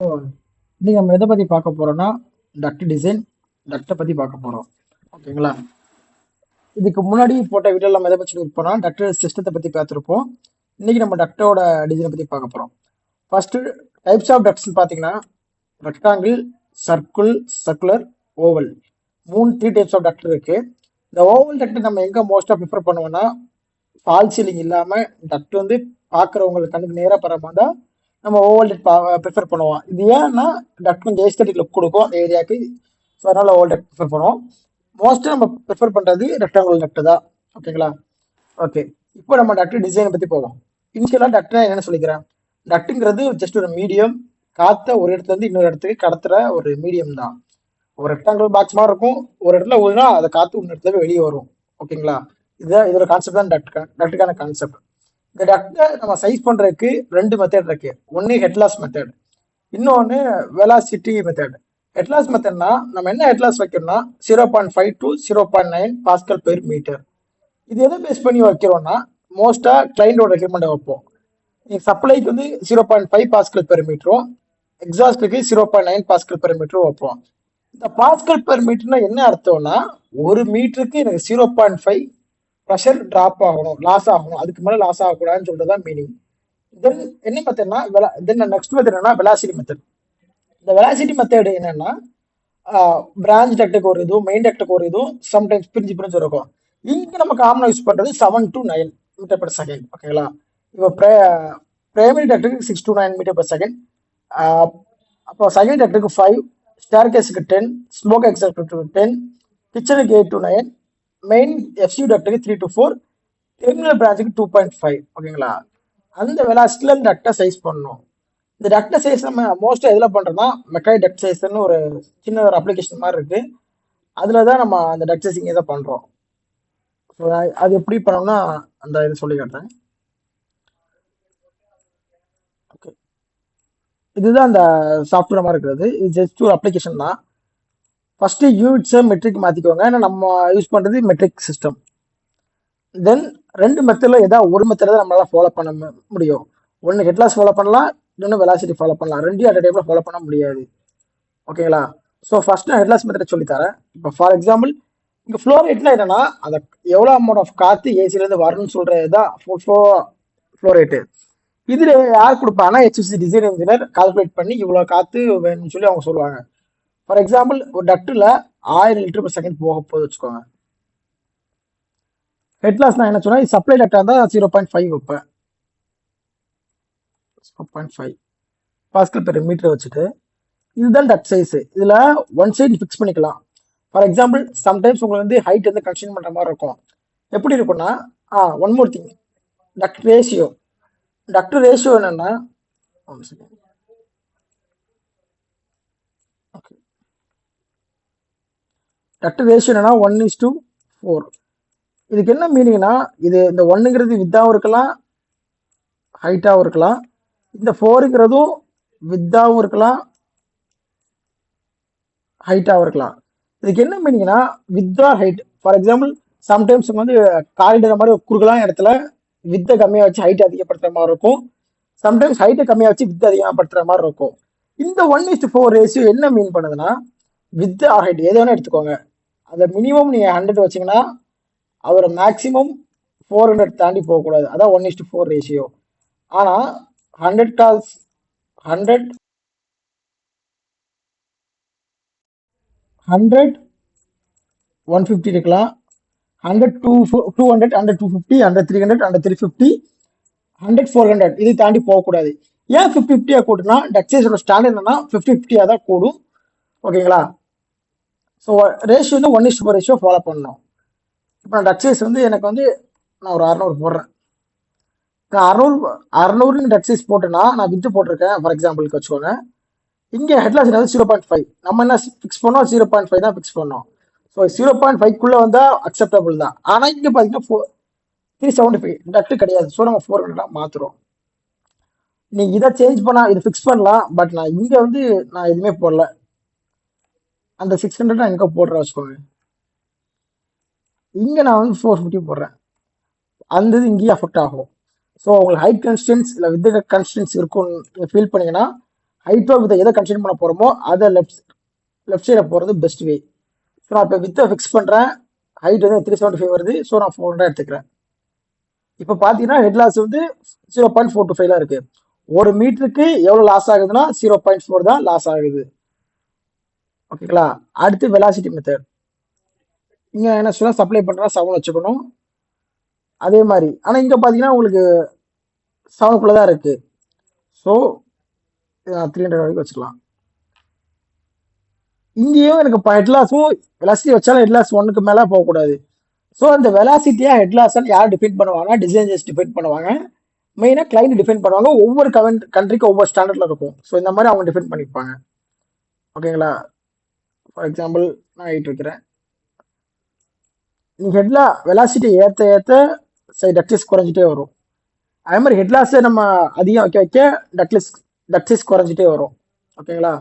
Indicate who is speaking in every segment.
Speaker 1: இன்னைக்கு நம்ம எதை பத்தி பார்க்க போறோம்னா டக்ட் டிசைன் டக்டை பத்தி பார்க்க போறோம். ஓகேங்களா? இதுக்கு முன்னாடி போட்ட வீடியோல நம்ம எதை பத்தி இருப்போம்னா டக்ட் சிஸ்டத்தை பத்தி பார்த்துருப்போம். இன்னைக்கு நம்ம டக்டோட டிசைனை பத்தி பார்க்க போறோம். ஃபர்ஸ்ட் டைப்ஸ் ஆஃப் டக்ட்ஸ் பார்த்தீங்கன்னா rectangle, circle, circular, oval, three types of duct இருக்கு. இந்த ஓவல் டக்ட் நம்ம எங்க மோஸ்டா ப்ரிஃபர் பண்ணுவோம்னா ஃபால் சீலிங் இல்லாம டக்ட் வந்து பார்க்குறவங்களுக்கு கண்ணுக்கு நேராக படுற மாதிரி தான் நம்ம ஓவல் டக்ட் ப்ரிஃபர் பண்ணுவோம். இது ஏன்னா டக்ட் கொஞ்சம் ஏஸ்தட்டிக் லுக் கொடுக்கும் அந்த ஏரியாவுக்கு. ஸோ அதனால ஓவல் டக்ட் ப்ரிஃபர் பண்ணுவோம். மோஸ்ட்டாக நம்ம ப்ரிஃபர் பண்ணுறது ரெக்டாங்குலர் டக்ட் தான். ஓகேங்களா? ஓகே, இப்போ நம்ம டக்ட் டிசைனை பற்றி போவோம். இனிஷியலாக டக்ட்னா என்னன்னு சொல்லிக்கிறேன். டக்ட்டுங்கிறது ஜஸ்ட் ஒரு மீடியம், காற்றை ஒரு இடத்துல இருந்து இன்னொரு இடத்துக்கு கடத்துற ஒரு மீடியம் தான். ஒரு ரெக்டாங்குலர் பாக்ஸ் மாதிரி இருக்கும். ஒரு இடத்துல ஊதுனா அதை காற்று இன்னொரு இடத்துல வெளியே வரும். ஓகேங்களா? இதுதான் இதோட கான்செப்ட் தான் டக்டுக்கான கான்செப்ட். இந்த டக்டை நம்ம சைஸ் பண்றதுக்கு ரெண்டு மெத்தட் இருக்கு. ஒன்னு ஹெட்லாஸ் மெத்தட், இன்னொன்னு வெலாசிட்டி மெத்தட். ஹெட்லாஸ் மெத்தட்னா நம்ம என்ன ஹெட்லாஸ் வைக்கிறோம்னா 0.5 to 0.9 பாஸ்கல் பெர் மீட்டர். இது எதை பேஸ் பண்ணி வைக்கிறோம்னா மோஸ்டா கிளைண்டோட ரெக்யர்மெண்ட் வைப்போம். சப்ளைக்கு வந்து 0.5 பாஸ்கல் பெர் மீட்டரும், எக்ஸாஸ்டுக்கு 0.9 பாஸ்கல் பெர் மீட்டரும் வைப்போம். இந்த பாஸ்கல் பெர் மீட்டர்னா என்ன அர்த்தம்னா ஒரு மீட்டருக்கு எனக்கு 0.5 ப்ரெஷர் டிராப் ஆகணும், லாஸ் ஆகணும், அதுக்கு மேலே லாஸ் ஆகக்கூடாதுன்னு சொல்றது தான் மீனிங். தென் என்ன மெத்தட்னா நெக்ஸ்ட் மெத்தட் என்னன்னா வெலாசிட்டி மெத்தட். இந்த வெலாசிட்டி மெத்தட் என்னன்னா பிரான்ச் டக்டுக்கு ஒரு இதுவும் மெயின் டக்டுக்கு ஒரு இதுவும் சம்டைம்ஸ் பிரிஞ்சு பிரிஞ்சு இருக்கும். இங்க நம்ம காமனா யூஸ் பண்றது 7 to 9 மீட்டர் பர் செகண்ட். ஓகேங்களா? இப்போ பிரைமரி டக்டுக்கு 6 to 9 மீட்டர் பர் செகண்ட், அப்போ செகண்ட் டக்டுக்கு 5, ஸ்டேர் கேஸுக்கு 10, ஸ்மோக் எக்ஸாக்டுக்கு 10, கிச்சனுக்கு 8 to 9, மெயின் எஃப்சி டக்டுக்கு 3 to 4, டெர்மினல் பிரான்ச்சுக்கு 2.5. ஓகேங்களா? அந்த வெலாசிட்டில இந்த டக்டை சைஸ் பண்ணணும். இந்த டக்டை சைஸ் நம்ம மோஸ்ட்டாக எதில் பண்ணுறோம்னா மெக்கானிக் டக்ட் சைஸ்ன்னு ஒரு சின்ன ஒரு அப்ளிகேஷன் மாதிரி இருக்கு. அதில் தான் நம்ம அந்த டக்ட் சைஸிங் இதை பண்ணுறோம். ஸோ அது எப்படி பண்ணோம்னா அந்த இதை சொல்லி காட்டுறேன். ஓகே, இதுதான் அந்த சாஃப்ட்வேர் மாதிரி இருக்கிறது. இது ஜஸ்ட் ஒரு அப்ளிகேஷன் தான். ஃபர்ஸ்ட் யூனிட்ஸை மெட்ரிக் மாற்றிக்கோங்க. ஏன்னா நம்ம யூஸ் பண்ணுறது மெட்ரிக் சிஸ்டம். தென் ரெண்டு மெத்தடில் ஏதாவது ஒரு மெத்தட் தான் நம்மளால ஃபாலோ பண்ண முடியும். ஒன்று ஹெட்லாஸ் ஃபாலோ பண்ணலாம், இன்னொன்று வெலாசிட்டி ஃபாலோ பண்ணலாம். ரெண்டையும் அட் டைப்ல ஃபாலோ பண்ண முடியாது. ஓகேங்களா? ஸோ ஃபர்ஸ்ட் நான் ஹெட்லாஸ் மெத்தட் சொல்லித்தரேன். இப்போ ஃபார் எக்ஸாம்பிள் இங்கே ஃப்ளோ ரேட்னா என்னன்னா அந்த எவ்வளோ அமௌண்ட் ஆஃப் காற்று ஏசிலேருந்து வரணும்னு சொல்றது தான் ஃப்ளோ ரேட்டு. இதில் யார் கொடுப்பாங்கன்னா ஹெச்எஸ்சி டிசைன் இன்ஜினியர் கால்குலேட் பண்ணி இவ்வளோ காற்று வேணும்னு சொல்லி அவங்க சொல்லுவாங்க. ஃபார் எக்ஸாம்பிள் ஒரு டக்டில் 1000 லிட்டர் பர் செகண்ட் போக போது வச்சுக்கோங்க. ஹெட்லாஸ் நான் என்ன சொன்னா சப்ளை டக்டா இருந்தால் 0.5 வைப்பேன். 0.5 பாஸ்கல் பெர் மீட்டர் வச்சுட்டு இதுதான் டக்ட் சைஸ். இதுல ஒன் சைடு ஃபிக்ஸ் பண்ணிக்கலாம். ஃபார் எக்ஸாம்பிள் சம்டைம்ஸ் உங்களுக்கு வந்து ஹைட் வந்து கன்ஸ்ட்ரெயின் பண்ற மாதிரி இருக்கும். எப்படி இருக்கும்னா one more thing, duct ratio. Duct ratio என்னன்னா டக்ட் ரேஷியோ என்னன்னா 1:4. இதுக்கு என்ன மீனிங்னா இது இந்த ஒன்னுங்கிறது வித்தாவும் இருக்கலாம், ஹைட்டாகவும் இருக்கலாம். இந்த 4ங்கிறதும் வித்தாவும் இருக்கலாம், ஹைட்டாகவும் இருக்கலாம். இதுக்கு என்ன மீனிங்னா with or height. For example sometimes வந்து காரிடர் மாதிரி குறுகலான இடத்துல வித்தை கம்மியாக வச்சு ஹைட் அதிகப்படுத்துற மாதிரி இருக்கும். சம்டைம்ஸ் ஹைட்டை கம்மியாக வச்சு வித் அதிகப்படுத்துற மாதிரி இருக்கும். இந்த 1:4 ரேஷியோ என்ன மீன் பண்ணுதுன்னா வித் ஆர் ஹைட் எது வேணா எடுத்துக்கோங்க. அதை மினிமம் நீங்கள் 100 வச்சிங்கன்னா அதோட மேக்ஸிமம் 400 தாண்டி போகக்கூடாது. அதான் 1:4 ரேஷியோ. ஆனால் 100 கால்ஸ் 100 150 இருக்கலாம், 100 200 100 250 100 300 100 350 100 400 இது தாண்டி போகக்கூடாது. ஏன் 50-50 கூடுனா டக்சைஸோட ஸ்டாண்டர்ட் என்னன்னா 50-50 தான் கூடும். ஓகேங்களா? ஸோ ரேஷியோ வந்து 1:4 ரேஷியோ ஃபாலோ பண்ணணும். இப்போ நான் டக்சைஸ் வந்து எனக்கு வந்து நான் ஒரு 600 போடுறேன். நான் 600 டக்சைஸ் போட்டேன்னா நான் வித்து போட்டிருக்கேன் ஃபார் எக்ஸாம்பிளுக்கு வச்சுக்கோங்க. இங்கே ஹெட்லாஸ் 0.5 நம்ம என்ன ஃபிக்ஸ் பண்ணோம், 0.5 தான் ஃபிக்ஸ் பண்ணோம். ஸோ 0.5க்குள்ளே வந்தால் அக்செப்டபுள் தான். ஆனால் இங்கே பார்த்தீங்கன்னா 375 டக்ட் கிடையாது. ஸோ நம்ம 400 மாற்றுறோம். நீ இதை சேஞ்ச் பண்ணா இது ஃபிக்ஸ் பண்ணலாம். பட் நான் இங்கே வந்து நான் எதுவுமே போடல. அந்த 600 நான் எங்கே போடுறேன் வச்சுக்கோங்க. இங்கே நான் வந்து 450 போடுறேன். அந்த இது இங்கேயே அஃபெக்ட் ஆகும். ஸோ உங்களுக்கு ஹைட் கன்ஸ்டன்ஸ் இல்லை வித் கன்ஸ்டன்ஸ் இருக்கும்னு ஃபீல் பண்ணீங்கன்னா ஹைட்டோ வித் எதை கன்சிடர் பண்ண போகிறோமோ அதை லெஃப்ட் சைடில் போகிறது பெஸ்ட் வே. ஸோ நான் இப்போ வித்தை ஃபிக்ஸ் பண்ணுறேன். ஹைட் வந்து 375 வருது. ஸோ நான் 400 எடுத்துக்கிறேன். இப்போ பார்த்தீங்கன்னா ஹெட் லாஸ் வந்து 0.425 இருக்குது. 1 மீட்டருக்கு எவ்வளோ லாஸ் ஆகுதுன்னா 0.4 தான் லாஸ் ஆகுது. ஓகேங்களா. அடுத்து வெலாசிட்டி மெத்தட். இங்கே என்ன சொல்ல சப்ளை பண்ணுறா 7 வச்சுக்கணும். அதே மாதிரி ஆனால் இங்கே பார்த்தீங்கன்னா உங்களுக்கு 7க்குள்ளே தான் இருக்குது. ஸோ 300 வரைக்கும் வச்சுக்கலாம். இங்கேயும் எனக்கு இப்போ ஹெட் லாஸும் வெலாசிட்டி வச்சாலும் ஹெட் லாஸ் 1க்கு மேலே போகக்கூடாது. ஸோ அந்த வெலாசிட்டியா ஹெட் லாஸ்ன்னு யார் டிஃபைன் பண்ணுவாங்க? டிசைனர்ஸ் டிஃபைன் பண்ணுவாங்க. மெயினாக கிளைண்ட் டிஃபைன் பண்ணுவாங்க. ஒவ்வொரு கண்ட்ரிக்கு ஒவ்வொரு ஸ்டாண்டர்டில் இருக்கும். ஸோ இந்த மாதிரி அவங்க டிஃபைன் பண்ணியிருப்பாங்க. ஓகேங்களா. ஃபார் எக்ஸாம்பிள் நான் ஆகிட்டு இருக்கிறேன். நீங்கள் ஹெட்ல வெலாசிட்டி ஏற்ற ஏற்ற டக்டிஸ் குறைஞ்சிட்டே வரும். அதே மாதிரி ஹெட் லாஸை நம்ம அதிகம் வைக்க வைக்க டக்டிஸ் குறைஞ்சிட்டே வரும். ஓகேங்களா.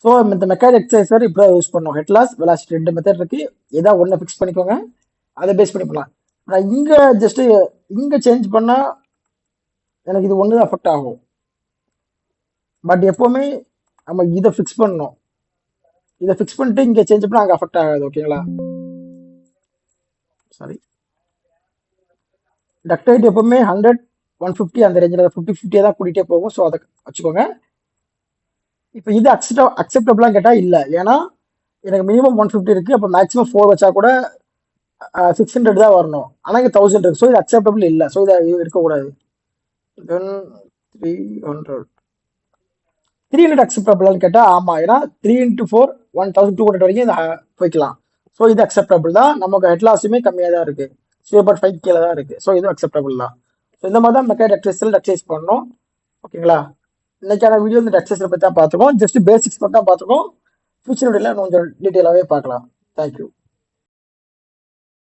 Speaker 1: ஸோ இந்த மெக்கானிக் எக்ஸசைசர் இப்படி தான் யூஸ் பண்ணோம். ஹெட் லாஸ் வெலாசிட்டி 2 மெத்தட் இருக்குது. ஏதாவது ஒன்றை ஃபிக்ஸ் பண்ணிக்கோங்க. அதை பேஸ் பண்ணி பண்ணலாம். நான் இங்கே ஜஸ்ட்டு இங்கே சேஞ்ச் பண்ணால் எனக்கு இது ஒன்று தான் அஃபெக்ட் ஆகும். பட் எப்போவுமே நம்ம இதை ஃபிக்ஸ் பண்ணணும். இதை ஃபிக்ஸ் பண்ணிட்டு இங்கே சேஞ்ச் பண்ணால் அங்கே அஃபெக்ட் ஆகாது. ஓகேங்களா. சாரி. டக்டைட் எப்போவுமே 100, 150 அந்த ரேஞ்சில் 50-50 தான் கூட்டிகிட்டே போகும். ஸோ அதை வச்சுக்கோங்க. இப்போ இது அக்செப்டபிளாக கேட்டால் இல்லை. ஏன்னா எனக்கு மினிமம் 150 இருக்குது. அப்போ மேக்ஸிமம் 4 வச்சா கூட 600 தான் வரணும். ஆனால் இங்கே 1000 இருக்குது. ஸோ இது அக்செப்டபிள் இல்லை. ஸோ இதை இருக்கக்கூடாது. தென் 300 அக்செப்டபிளான்னு கேட்டால் ஆமாம். ஏன்னா 3 × 4 1200 வரைக்கும் இதை போய்க்கலாம். ஸோ இது அக்செப்டபிள் தான். நமக்கு ஹெட் லாஸுமே கம்மியாக தான் இருக்குது. 0.5 கீழே தான் இருக்குது. ஸோ இது அக்செப்டபிள் தான். ஸோ இந்த மாதிரி தான் மெக்கானிக் எக்ஸசைஸ் பண்ணணும். ஓகேங்களா. இன்னைக்கான வீடியோ இந்த எக்ஸசைஸை பற்றி தான் பார்த்துருக்கோம். ஜஸ்ட் பேசிக்ஸ் மட்டும் தான் பார்த்துருக்கோம். ஃபியூச்சர் வீடியோவில் கொஞ்சம் டீட்டெயிலாகவே பார்க்கலாம். தேங்க்யூ.